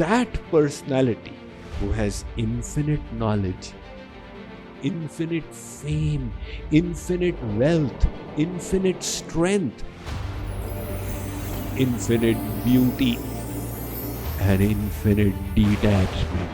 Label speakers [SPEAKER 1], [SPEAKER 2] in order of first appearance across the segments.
[SPEAKER 1] That personality who has infinite knowledge, infinite fame, infinite wealth, infinite strength, infinite beauty, and infinite detachment.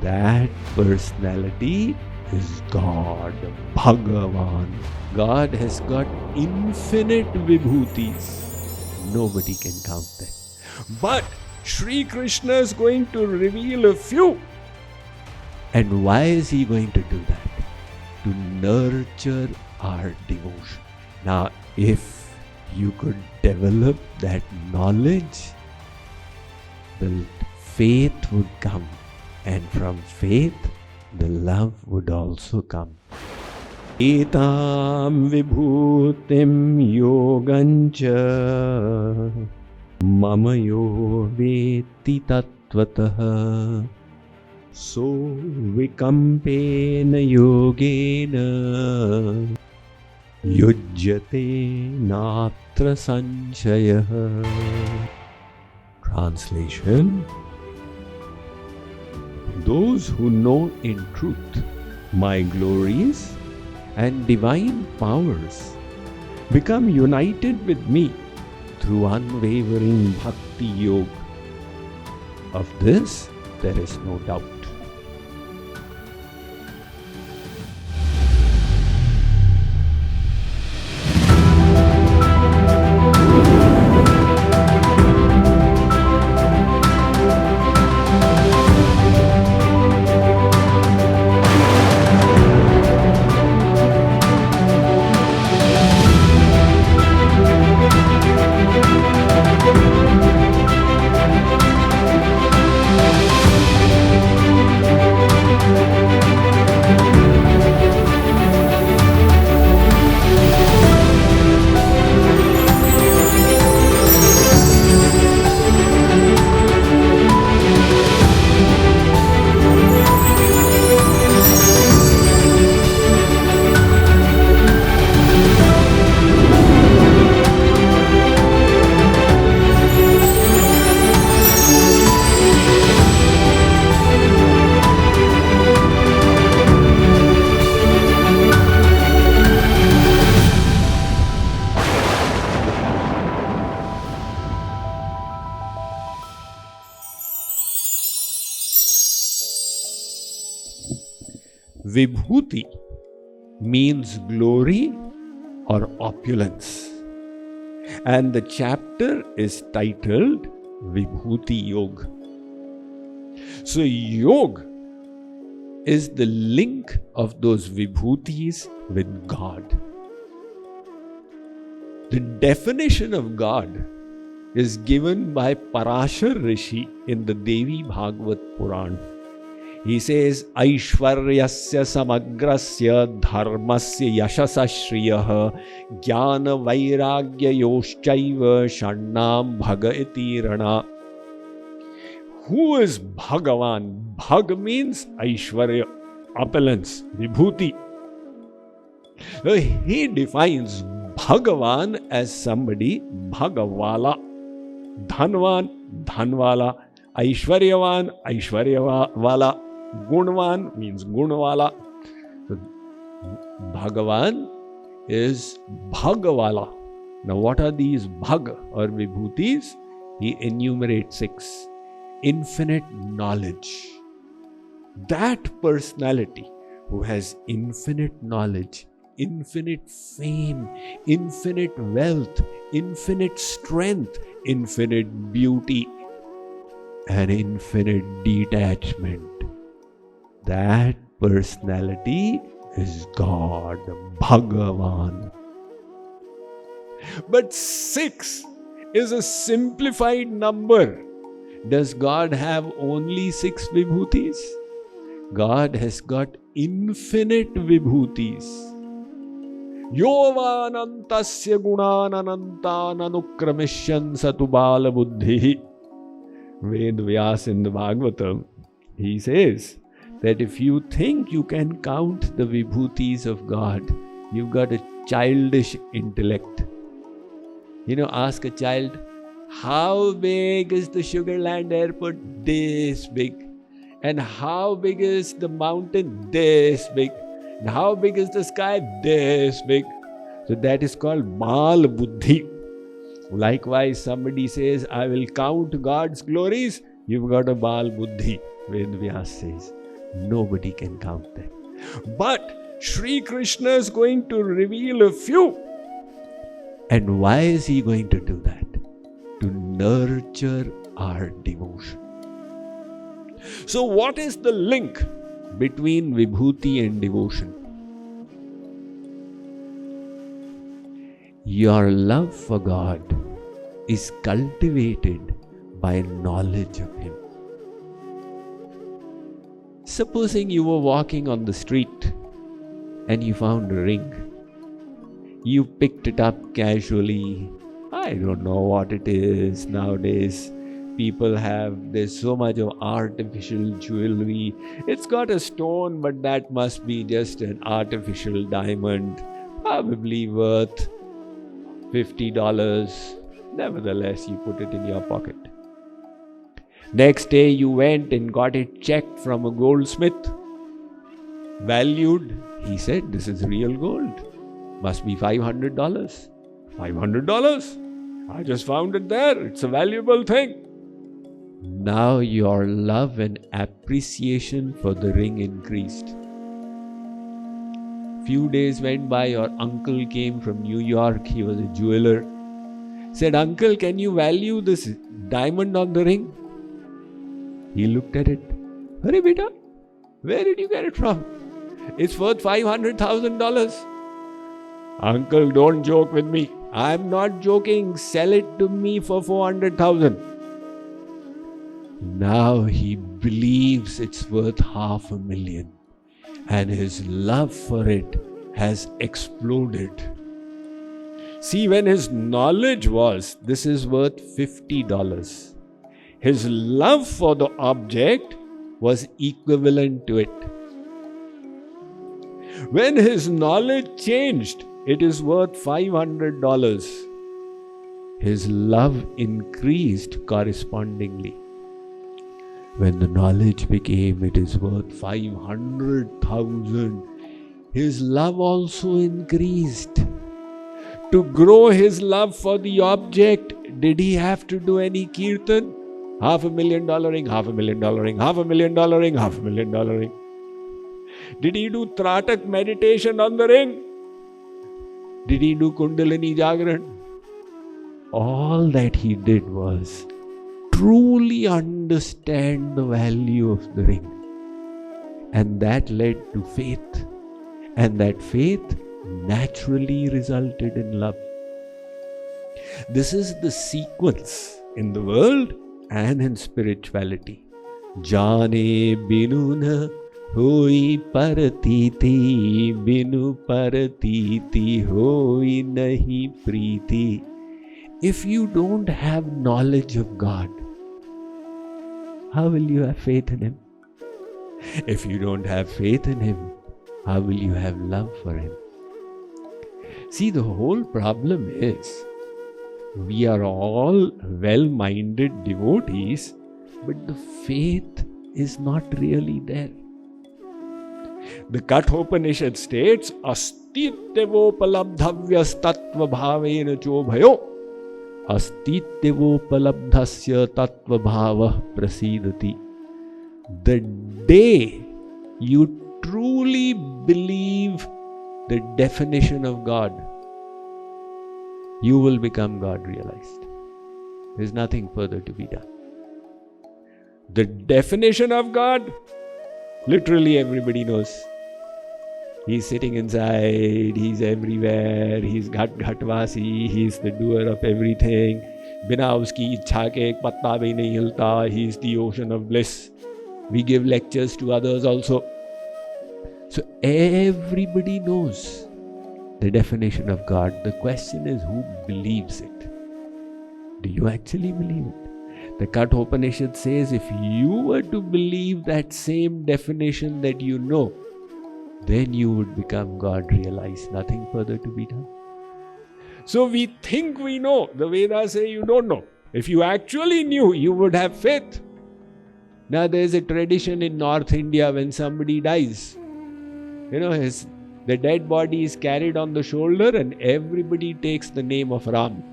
[SPEAKER 1] That personality is God, Bhagavan. God has got infinite vibhutis. Nobody can count them. But Shri Krishna is going to reveal a few. And why is he going to do that? To nurture our devotion. Now, if you could develop that knowledge, the faith would come. And from faith, the love would also come. Etam vibhutim yogancha mama yo veti tattvataha so vikampena yogena yujyate natra sanshayah. Translation: those who know in truth my glories and divine powers become united with me through unwavering bhakti yoga. Of this there is no doubt. Vibhuti means glory or opulence. And the chapter is titled Vibhuti Yoga. So Yoga is the link of those Vibhutis with God. The definition of God is given by Parashar Rishi in the Devi Bhagavad Puran. He says, Aishwaryasya samagrasya dharmasya yashasa shriyah jnana vairagya yoshchaiva sharnam bhaga iti rana. Who is Bhagavan? Bhag means Aishwarya, opulence, Vibhuti. He defines Bhagavan as somebody, Bhagavala, Dhanvan, Dhanvala, Aishwaryavan, Aishwaryavala, Gunvan means Gunwala. So, Bhagavan is Bhagavala. Now what are these Bhag or Vibhutis? He enumerates 6. Infinite knowledge. That personality who has infinite knowledge, infinite fame, infinite wealth, infinite strength, infinite beauty, and infinite detachment. That personality is God, Bhagavan. But 6 is a simplified number. Does God have only 6 vibhutis? God has got infinite vibhutis. Yovanantasya gunananantan anukramisyan satubala buddhi. Ved Vyas in the Bhagavatam, he says that if you think you can count the vibhutis of God, you've got a childish intellect. Ask a child, How big is the Sugarland airport? This big. And how big is the mountain? This big. And how big is the sky? This big. So that is called Bal Buddhi. Likewise, somebody says, I will count God's glories. You've got a Bal Buddhi. Ved Vyas says, nobody can count them. But Sri Krishna is going to reveal a few. And why is he going to do that? To nurture our devotion. So what is the link between Vibhuti and devotion? Your love for God is cultivated by knowledge of Him. Supposing you were walking on the street and you found a ring. You picked it up casually. I don't know what it is nowadays. There's so much of artificial jewelry. It's got a stone, but that must be just an artificial diamond, probably worth $50. Nevertheless, you put it in your pocket. Next day, you went and got it checked from a goldsmith. Valued, he said, this is real gold. Must be $500. $500? I just found it there. It's a valuable thing. Now your love and appreciation for the ring increased. Few days went by, your uncle came from New York. He was a jeweler. Said, Uncle, can you value this diamond on the ring? He looked at it. Arey beta, where did you get it from? It's worth $500,000. Uncle, don't joke with me. I'm not joking. Sell it to me for $400,000. Now he believes it's worth $500,000. And his love for it has exploded. See, when his knowledge was, this is worth $50, his love for the object was equivalent to it. When his knowledge changed, it is worth $500. His love increased correspondingly. When the knowledge became, it is worth 500,000, his love also increased. To grow his love for the object, did he have to do any kirtan? $500,000 ring, $500,000 ring, $500,000 ring, $500,000 ring. Did he do Tratak meditation on the ring? Did he do Kundalini Jagran? All that he did was truly understand the value of the ring. And that led to faith. And that faith naturally resulted in love. This is the sequence in the world and in spirituality. Jane binu na hoi paratiti, binu paratiti hoi nahi preeti. If you don't have knowledge of God, how will you have faith in Him? If you don't have faith in Him, how will you have love for Him? See, the whole problem is, we are all well-minded devotees, but the faith is not really there. The Kathopanishad states, Astitevopalabdhavyas tattva bhavena chobhayo. Astitevopalabdhasya tattva bhava prasidati. The day you truly believe the definition of God, you will become God realized. There's nothing further to be done. The definition of God, literally everybody knows. He's sitting inside, He's everywhere, He's Ghat-Ghatvasi, He's the doer of everything. Bina uski ichha ke ek patta bhi nahi hilta, He's the ocean of bliss. We give lectures to others also. So everybody knows the definition of God. The question is, who believes it? Do you actually believe it? The Kathopanishad says, if you were to believe that same definition that you know, then you would become God realized. Nothing further to be done. So we think we know. The Vedas say you don't know. If you actually knew, you would have faith. Now there is a tradition in North India when somebody dies, the dead body is carried on the shoulder and everybody takes the name of Ram.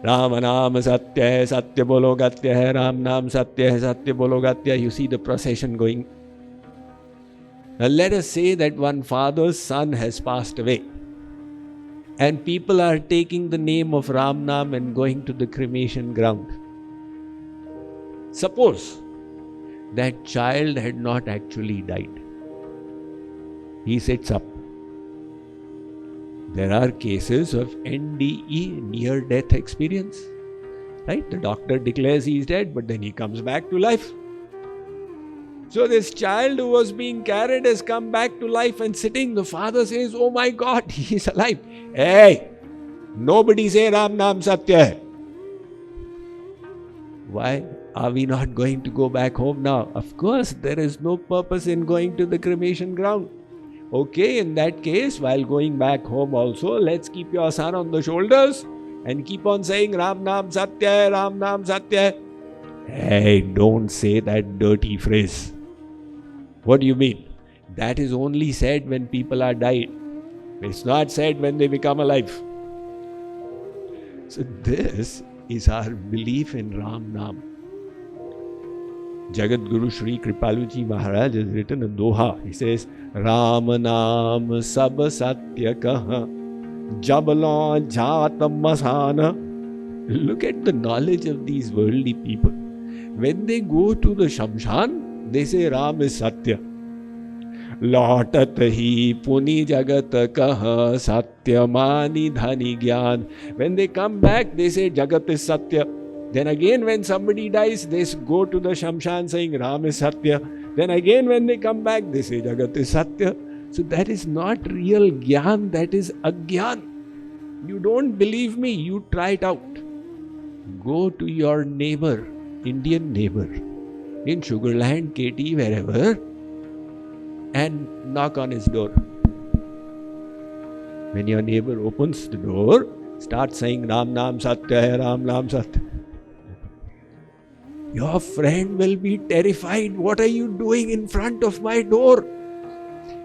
[SPEAKER 1] Ram Naam Satya hai, Satya Bolo Gatya hai, Ram Naam Satya hai, Satya Bolo Gatya. You see the procession going. Now let us say that one father's son has passed away and people are taking the name of Ram Naam and going to the cremation ground. Suppose that child had not actually died. He sits up. There are cases of NDE, near-death experience. Right? The doctor declares he is dead, but then he comes back to life. So this child who was being carried has come back to life and sitting. The father says, oh my God, he is alive. Hey, nobody say Ram Naam Satya hai. Why? Are we not going to go back home now? Of course, there is no purpose in going to the cremation ground. Okay, in that case, while going back home also, let's keep your son on the shoulders and keep on saying Ram Naam Satya hai, Ram Naam Satya hai. Hey, don't say that dirty phrase. What do you mean? That is only said when people are died. It's not said when they become alive. So this is our belief in Ram Naam. Jagat Guru Sri Kripaluji Maharaj has written a doha. He says, Ram Naam Sab Satya Kaha Jabla Jhatam Masana. Look at the knowledge of these worldly people. When they go to the Shamshan, they say Ram is Satya. Lautat hi puni jagat kaha satyamani dhani gyan. When they come back, they say Jagat is Satya. Then again when somebody dies, they go to the Shamshan saying Ram is Satya. Then again when they come back, they say Jagat is Satya. So that is not real Gyan, that is Agyan. You don't believe me, you try it out. Go to your neighbor, Indian neighbor, in Sugarland, KT, wherever, and knock on his door. When your neighbor opens the door, start saying Ram Naam Satya hai, Ram Naam Satya. Your friend will be terrified. What are you doing in front of my door?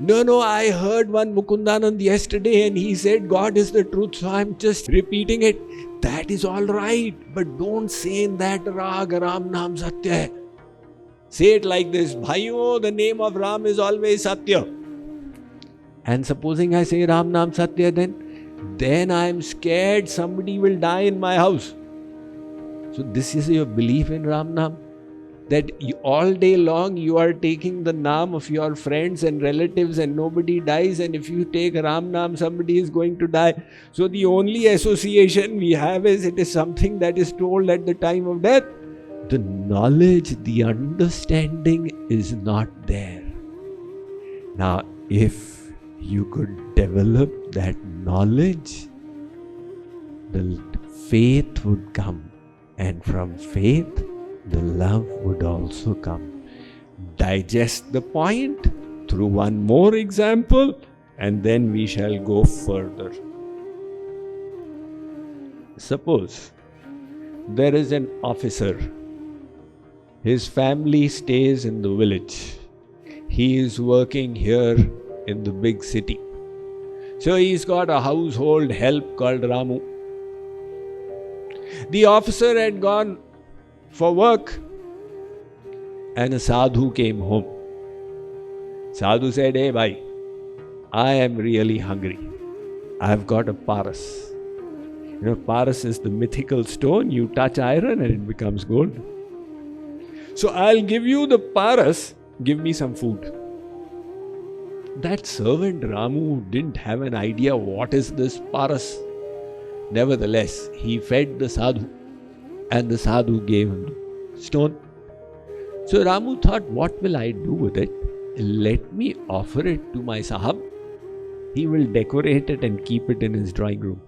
[SPEAKER 1] No, I heard one Mukundanand yesterday and he said God is the truth, so I'm just repeating it. That is all right, but don't say in that rag Ram Naam Satya hai. Say it like this, Bhaiyo, the name of Ram is always Satya. And supposing I say Ram Naam Satya, then I'm scared somebody will die in my house. So this is your belief in Ram Naam? That all day long you are taking the Naam of your friends and relatives and nobody dies, and if you take Ram Naam, somebody is going to die. So the only association we have is it is something that is told at the time of death. The knowledge, the understanding is not there. Now, if you could develop that knowledge, the faith would come. And from faith, the love would also come. Digest the point through one more example, and then we shall go further. Suppose there is an officer. His family stays in the village. He is working here in the big city. So he's got a household help called Ramu. The officer had gone for work and a sadhu came home. Sadhu said, hey bhai, I am really hungry. I've got a paras. Paras is the mythical stone. You touch iron and it becomes gold. So I'll give you the paras, give me some food. That servant Ramu didn't have an idea what is this paras. Nevertheless, he fed the sadhu and the sadhu gave him the stone. So Ramu thought, what will I do with it? Let me offer it to my sahab. He will decorate it and keep it in his drawing room.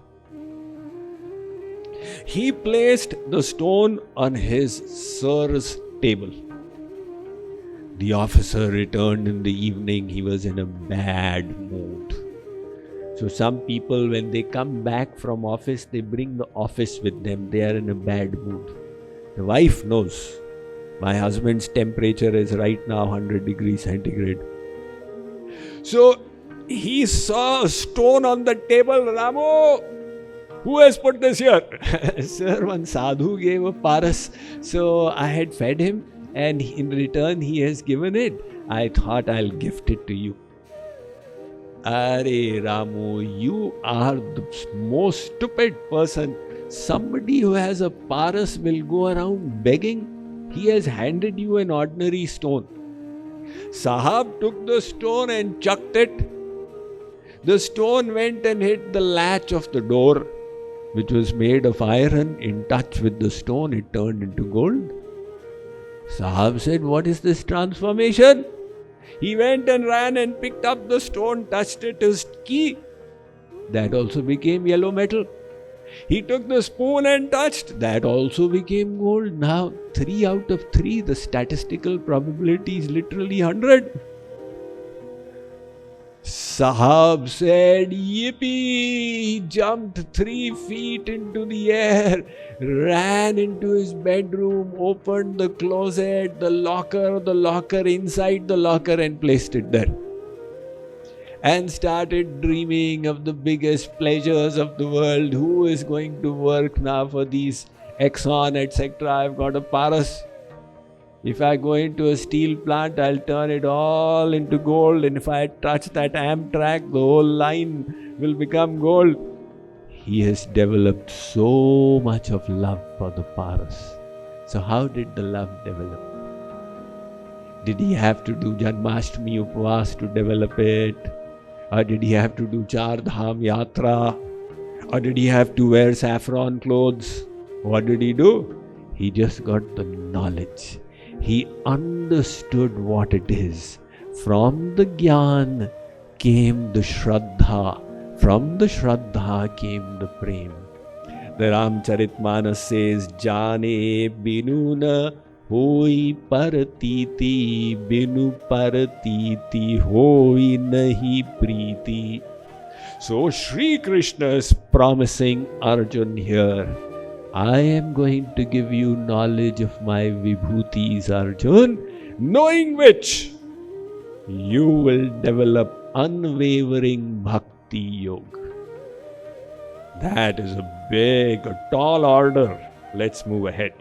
[SPEAKER 1] He placed the stone on his sir's table. The officer returned in the evening. He was in a bad mood. So some people, when they come back from office, they bring the office with them. They are in a bad mood. The wife knows. My husband's temperature is right now 100 degrees centigrade. So he saw a stone on the table. Ramu, who has put this here? Sir, one sadhu gave a paras. So I had fed him, and in return he has given it. I thought I'll gift it to you. Are Ramu, you are the most stupid person. Somebody who has a paras will go around begging. He has handed you an ordinary stone. Sahab took the stone and chucked it. The stone went and hit the latch of the door, which was made of iron. In touch with the stone, it turned into gold. Sahab said, "What is this transformation?" He went and ran and picked up the stone, touched it, his key. That also became yellow metal. He took the spoon and touched. That also became gold. Now, 3 out of 3, the statistical probability is literally 100. Sahab said, "Yippee!" He jumped 3 feet into the air, ran into his bedroom, opened the closet, the locker inside the locker, and placed it there. And started dreaming of the biggest pleasures of the world. Who is going to work now for these Exxon, etc.? I've got a paras. If I go into a steel plant, I'll turn it all into gold. And if I touch that Amtrak, the whole line will become gold. He has developed so much of love for the paras. So how did the love develop? Did he have to do Janmashtami Upvas to develop it? Or did he have to do Char Dham Yatra? Or did he have to wear saffron clothes? What did he do? He just got the knowledge. He understood what it is. From the Gyan came the Shraddha. From the Shraddha came the Prem. The Ramcharitmanas says, Jane binu na hoi paratiti, binu paratiti hoi nahi preeti. So Shri Krishna is promising Arjun here, I am going to give you knowledge of my vibhutis, Arjun, knowing which you will develop unwavering bhakti yoga. That is a tall order. Let's move ahead.